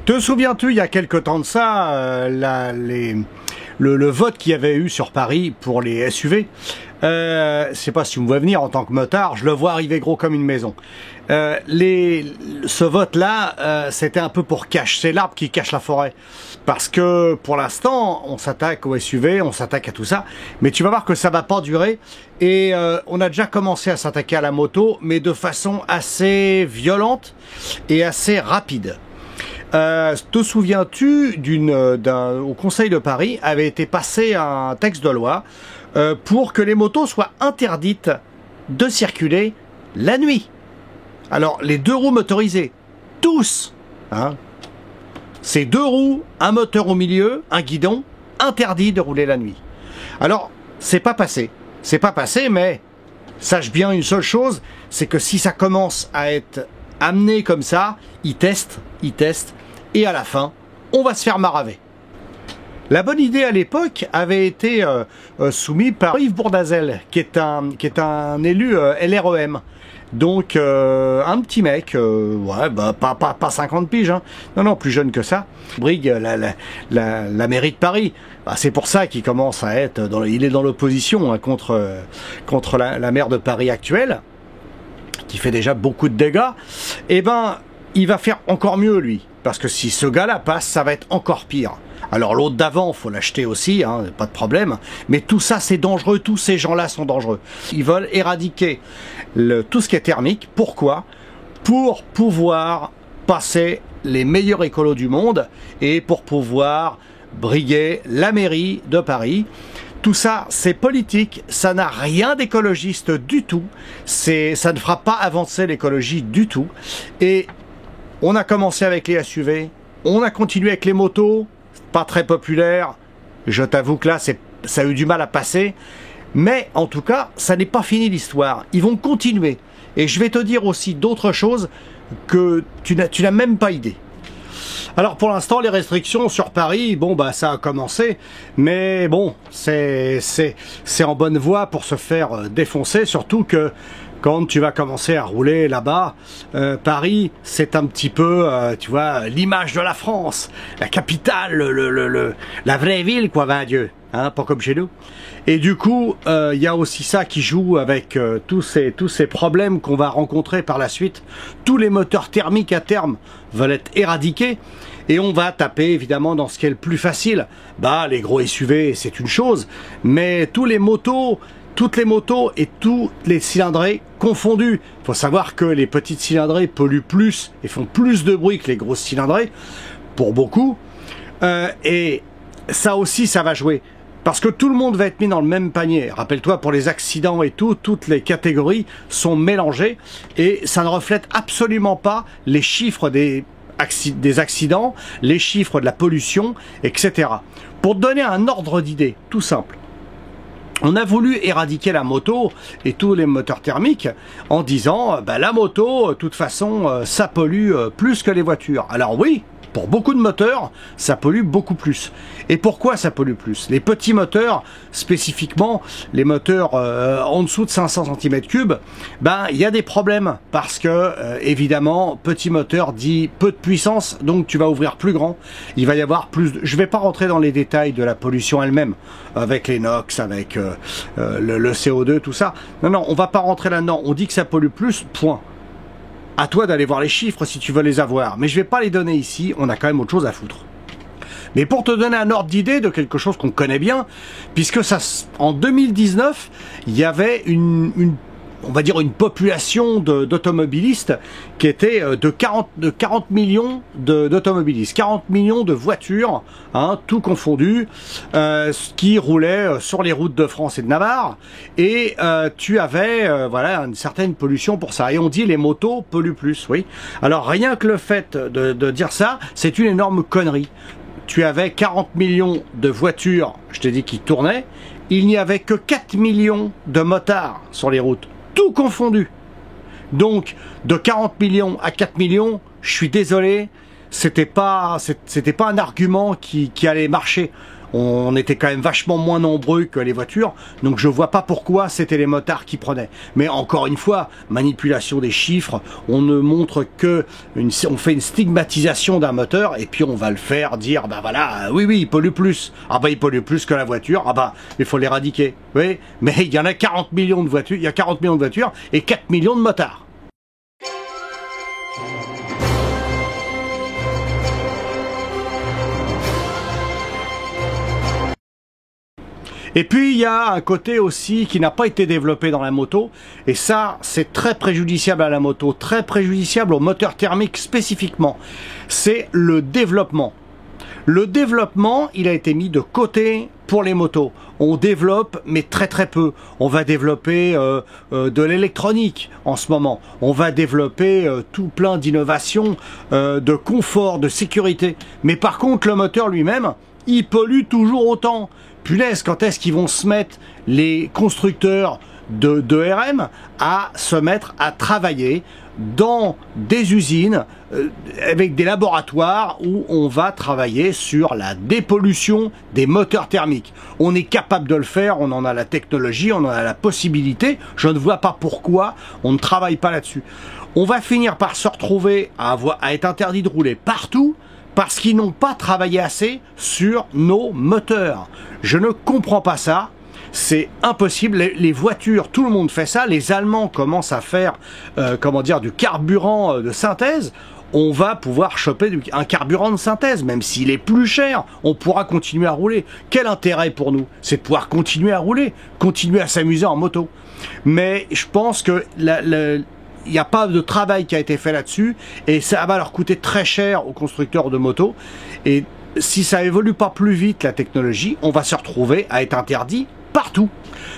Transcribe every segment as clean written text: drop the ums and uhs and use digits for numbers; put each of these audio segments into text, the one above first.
Te souviens-tu, il y a quelque temps de ça, le vote qu'il y avait eu sur Paris pour les SUV, je sais pas si vous me voyez venir en tant que motard, je le vois arriver gros comme une maison. Ce vote-là, c'était un peu pour cacher, c'est l'arbre qui cache la forêt. Parce que pour l'instant, on s'attaque aux SUV, on s'attaque à tout ça, mais tu vas voir que ça va pas durer. Et on a déjà commencé à s'attaquer à la moto, mais de façon assez violente et assez rapide. Te souviens-tu au Conseil de Paris avait été passé un texte de loi pour que les motos soient interdites de circuler la nuit. Alors, les deux roues motorisées, tous, hein, c'est deux roues, un moteur au milieu, un guidon, interdit de rouler la nuit. Alors, c'est pas passé, mais sache bien une seule chose, c'est que si ça commence à être amené comme ça, ils testent, et à la fin, on va se faire maraver. La bonne idée à l'époque avait été soumise par Yves Bourdazel, qui est un élu LREM. Donc un petit mec, ouais, bah, pas 50 piges, hein. Non, plus jeune que ça, brigue la mairie de Paris. Bah, c'est pour ça qu'il commence à être, il est dans l'opposition hein, contre la maire de Paris actuelle, qui fait déjà beaucoup de dégâts. Et ben, il va faire encore mieux lui. Parce que si ce gars-là passe, ça va être encore pire. Alors l'autre d'avant, faut l'acheter aussi, hein, pas de problème. Mais tout ça, c'est dangereux. Tous ces gens-là sont dangereux. Ils veulent éradiquer tout ce qui est thermique. Pourquoi? Pour pouvoir passer les meilleurs écolos du monde et pour pouvoir briguer la mairie de Paris. Tout ça, c'est politique, ça n'a rien d'écologiste du tout. Ça ne fera pas avancer l'écologie du tout. Et on a commencé avec les SUV, on a continué avec les motos, pas très populaire. Je t'avoue que là, ça a eu du mal à passer. Mais en tout cas, ça n'est pas fini l'histoire. Ils vont continuer. Et je vais te dire aussi d'autres choses que tu n'as même pas idée. Alors pour l'instant, les restrictions sur Paris, bon bah ça a commencé, mais bon, c'est en bonne voie pour se faire défoncer, surtout que quand tu vas commencer à rouler là-bas, Paris, c'est un petit peu, tu vois, l'image de la France, la capitale, la vraie ville, quoi, ben Dieu, hein, pas comme chez nous. Et du coup, il y a aussi ça qui joue avec tous ces problèmes qu'on va rencontrer par la suite. Tous les moteurs thermiques à terme veulent être éradiqués. Et on va taper évidemment dans ce qui est le plus facile. Bah, les gros SUV, c'est une chose, mais toutes les motos et tous les cylindrés confondus. Il faut savoir que les petites cylindrées polluent plus et font plus de bruit que les grosses cylindrées, pour beaucoup. Et ça aussi, ça va jouer. Parce que tout le monde va être mis dans le même panier. Rappelle-toi, pour les accidents et tout, toutes les catégories sont mélangées et ça ne reflète absolument pas les chiffres des accidents, les chiffres de la pollution, etc. Pour te donner un ordre d'idée, tout simple. On a voulu éradiquer la moto et tous les moteurs thermiques en disant bah, la moto, de toute façon, ça pollue plus que les voitures. Alors oui, pour beaucoup de moteurs, ça pollue beaucoup plus. Et pourquoi ça pollue plus? Les petits moteurs, spécifiquement les moteurs en dessous de 500 cm3, ben il y a des problèmes parce que évidemment, petit moteur dit peu de puissance, donc tu vas ouvrir plus grand. Il va y avoir plus. Je vais pas rentrer dans les détails de la pollution elle-même, avec les NOx, avec le CO2, tout ça. Non, on va pas rentrer là-dedans. On dit que ça pollue plus. Point. À toi d'aller voir les chiffres si tu veux les avoir. Mais je vais pas les donner ici, on a quand même autre chose à foutre. Mais pour te donner un ordre d'idée de quelque chose qu'on connaît bien, puisque ça, en 2019, il y avait on va dire une population d'automobilistes qui était de 40 millions d'automobilistes, 40 millions de voitures, hein, tout confondu, qui roulaient sur les routes de France et de Navarre, et tu avais voilà une certaine pollution pour ça. Et on dit les motos polluent plus, oui. Alors rien que le fait de dire ça, c'est une énorme connerie. Tu avais 40 millions de voitures, je t'ai dit, qui tournaient, il n'y avait que 4 millions de motards sur les routes. Tout confondu. Donc, de 40 millions à 4 millions, je suis désolé, c'était pas un argument qui allait marcher. on était quand même vachement moins nombreux que les voitures, donc je vois pas pourquoi c'était les motards qui prenaient. Mais encore une fois, manipulation des chiffres, on ne montre que, on fait une stigmatisation d'un moteur, et puis on va le faire dire, bah voilà, oui, il pollue plus. Ah bah il pollue plus que la voiture, ah bah il faut l'éradiquer. Oui, mais il y en a 40 millions de voitures, il y a 40 millions de voitures et 4 millions de motards. Et puis il y a un côté aussi qui n'a pas été développé dans la moto, et ça c'est très préjudiciable à la moto, très préjudiciable au moteur thermique spécifiquement, c'est le développement. Le développement, il a été mis de côté pour les motos. On développe, mais très peu. On va développer de l'électronique en ce moment. On va développer tout plein d'innovations, de confort, de sécurité. Mais par contre, le moteur lui-même, il pollue toujours autant. Punaise, quand est-ce qu'ils vont se mettre, les constructeurs de RM, à se mettre à travailler dans des usines avec des laboratoires où on va travailler sur la dépollution des moteurs thermiques. On est capable de le faire, on en a la technologie, on en a la possibilité. Je ne vois pas pourquoi on ne travaille pas là-dessus. On va finir par se retrouver à être interdit de rouler partout parce qu'ils n'ont pas travaillé assez sur nos moteurs. Je ne comprends pas ça. C'est impossible, les voitures, tout le monde fait ça, les Allemands commencent à faire du carburant de synthèse. On va pouvoir choper un carburant de synthèse, même s'il est plus cher, on pourra continuer à rouler. Quel intérêt pour nous? C'est de pouvoir continuer à rouler, continuer à s'amuser en moto. Mais je pense que il n'y a pas de travail qui a été fait là-dessus, et ça va leur coûter très cher aux constructeurs de motos. Et si ça évolue pas plus vite, la technologie, on va se retrouver à être interdit partout.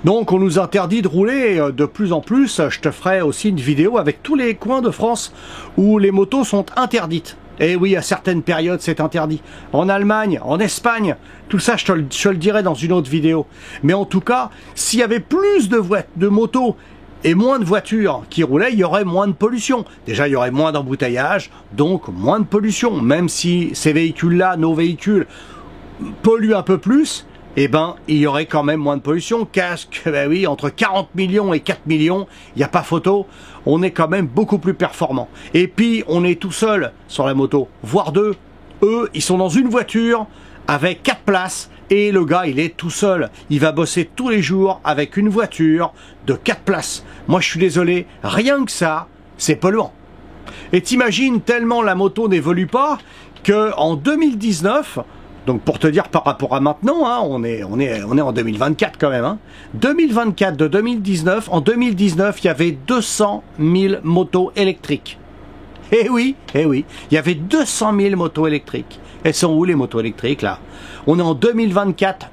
Donc on nous interdit de rouler de plus en plus. Je te ferai aussi une vidéo avec tous les coins de France où les motos sont interdites. Et oui, à certaines périodes c'est interdit. En Allemagne, en Espagne, tout ça je te le dirai dans une autre vidéo. Mais en tout cas, s'il y avait plus de motos et moins de voitures qui roulaient, il y aurait moins de pollution. Déjà, il y aurait moins d'embouteillage, donc moins de pollution. Même si ces véhicules-là, nos véhicules, polluent un peu plus, eh ben, il y aurait quand même moins de pollution. Casque, ben oui, entre 40 millions et 4 millions, il n'y a pas photo, on est quand même beaucoup plus performant. Et puis, on est tout seul sur la moto, voire deux. Eux, ils sont dans une voiture avec 4 places, et le gars, il est tout seul. Il va bosser tous les jours avec une voiture de 4 places. Moi, je suis désolé, rien que ça, c'est polluant. Et t'imagines, tellement la moto n'évolue pas, qu'en 2019... Donc pour te dire par rapport à maintenant, hein, on est en 2024 quand même. Hein. 2024 de 2019, en 2019, il y avait 200 000 motos électriques. Eh oui, il y avait 200 000 motos électriques. Elles sont où les motos électriques là? On est en 2024,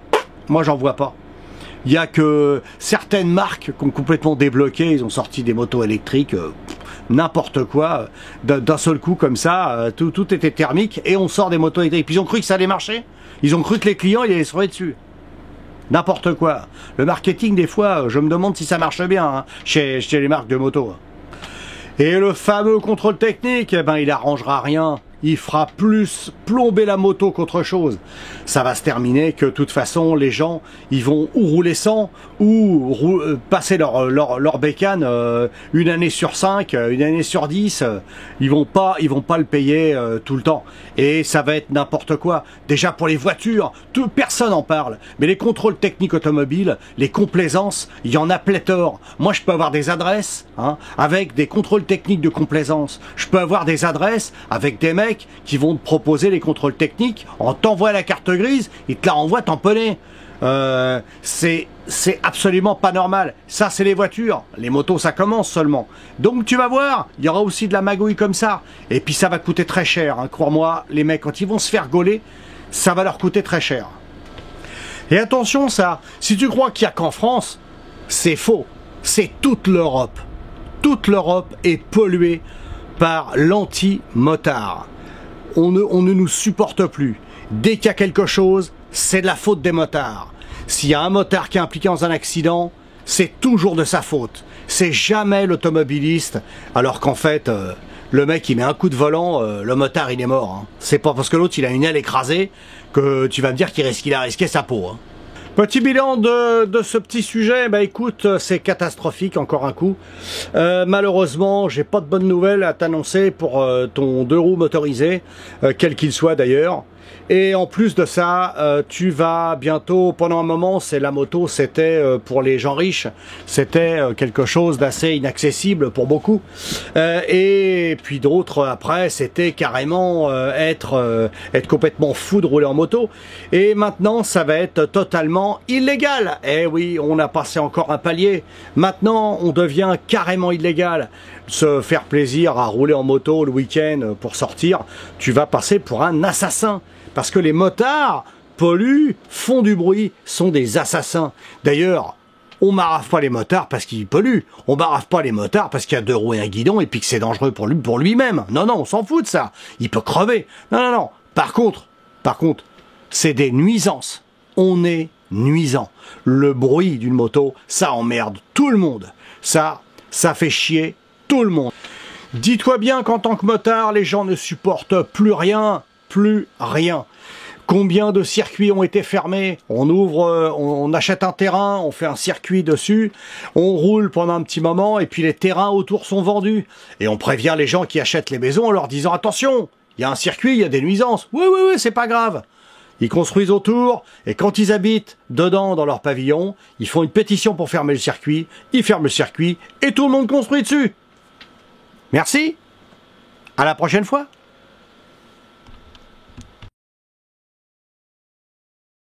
moi j'en vois pas. Il y a que certaines marques qui ont complètement débloqué, ils ont sorti des motos électriques, n'importe quoi, d'un seul coup comme ça, tout était thermique et on sort des motos électriques. Puis ils ont cru que ça allait marcher, ils ont cru que les clients ils allaient se retrouver dessus. N'importe quoi. Le marketing des fois, je me demande si ça marche bien hein, chez les marques de motos. Et le fameux contrôle technique, eh ben il arrangera rien. Il fera plus plomber la moto qu'autre chose. Ça va se terminer que de toute façon les gens ils vont ou rouler sans ou passer leur bécane une année sur 5, une année sur 10. Ils vont pas le payer tout le temps. Et ça va être n'importe quoi. Déjà pour les voitures, personne en parle. Mais les contrôles techniques automobiles, les complaisances, il y en a pléthore. Moi je peux avoir des adresses hein, avec des contrôles techniques de complaisance. Je peux avoir des adresses avec des mecs qui vont te proposer les contrôles techniques, on t'envoie la carte grise, ils te la renvoient tamponnée. C'est absolument pas normal. Ça c'est les voitures, les motos ça commence seulement. Donc tu vas voir, il y aura aussi de la magouille comme ça. Et puis ça va coûter très cher, hein. Crois-moi, les mecs quand ils vont se faire gauler, ça va leur coûter très cher. Et attention ça, si tu crois qu'il n'y a qu'en France, c'est faux. C'est toute l'Europe. Toute l'Europe est polluée par l'anti-motard. On ne nous supporte plus. Dès qu'il y a quelque chose, c'est de la faute des motards. S'il y a un motard qui est impliqué dans un accident, c'est toujours de sa faute. C'est jamais l'automobiliste, alors qu'en fait, le mec il met un coup de volant, le motard il est mort. Hein. C'est pas parce que l'autre il a une aile écrasée que tu vas me dire qu'il a risqué sa peau. Hein. Petit bilan de ce petit sujet, bah écoute, c'est catastrophique encore un coup. Malheureusement, j'ai pas de bonnes nouvelles à t'annoncer pour ton 2 roues motorisé, quel qu'il soit d'ailleurs. Et en plus de ça, tu vas bientôt, pendant un moment, la moto, c'était pour les gens riches, c'était quelque chose d'assez inaccessible pour beaucoup. Et puis d'autres, après, c'était carrément être complètement fou de rouler en moto. Et maintenant, ça va être totalement illégal. Eh oui, on a passé encore un palier. Maintenant, on devient carrément illégal. Se faire plaisir à rouler en moto le week-end pour sortir, tu vas passer pour un assassin. Parce que les motards polluent, font du bruit, sont des assassins. D'ailleurs, on marave pas les motards parce qu'ils polluent. On marave pas les motards parce qu'il y a 2 roues et un guidon et puis que c'est dangereux pour lui-même. Non, non, on s'en fout de ça. Il peut crever. Non, non, non. Par contre, c'est des nuisances. On est nuisant. Le bruit d'une moto, ça emmerde tout le monde. Ça fait chier tout le monde. Dis-toi bien qu'en tant que motard, les gens ne supportent plus rien. Plus rien. Combien de circuits ont été fermés? On ouvre, on achète un terrain, on fait un circuit dessus, on roule pendant un petit moment et puis les terrains autour sont vendus. Et on prévient les gens qui achètent les maisons en leur disant attention, il y a un circuit, il y a des nuisances. Oui, oui, oui, c'est pas grave. Ils construisent autour et quand ils habitent dedans dans leur pavillon, ils font une pétition pour fermer le circuit, ils ferment le circuit et tout le monde construit dessus. Merci. À la prochaine fois.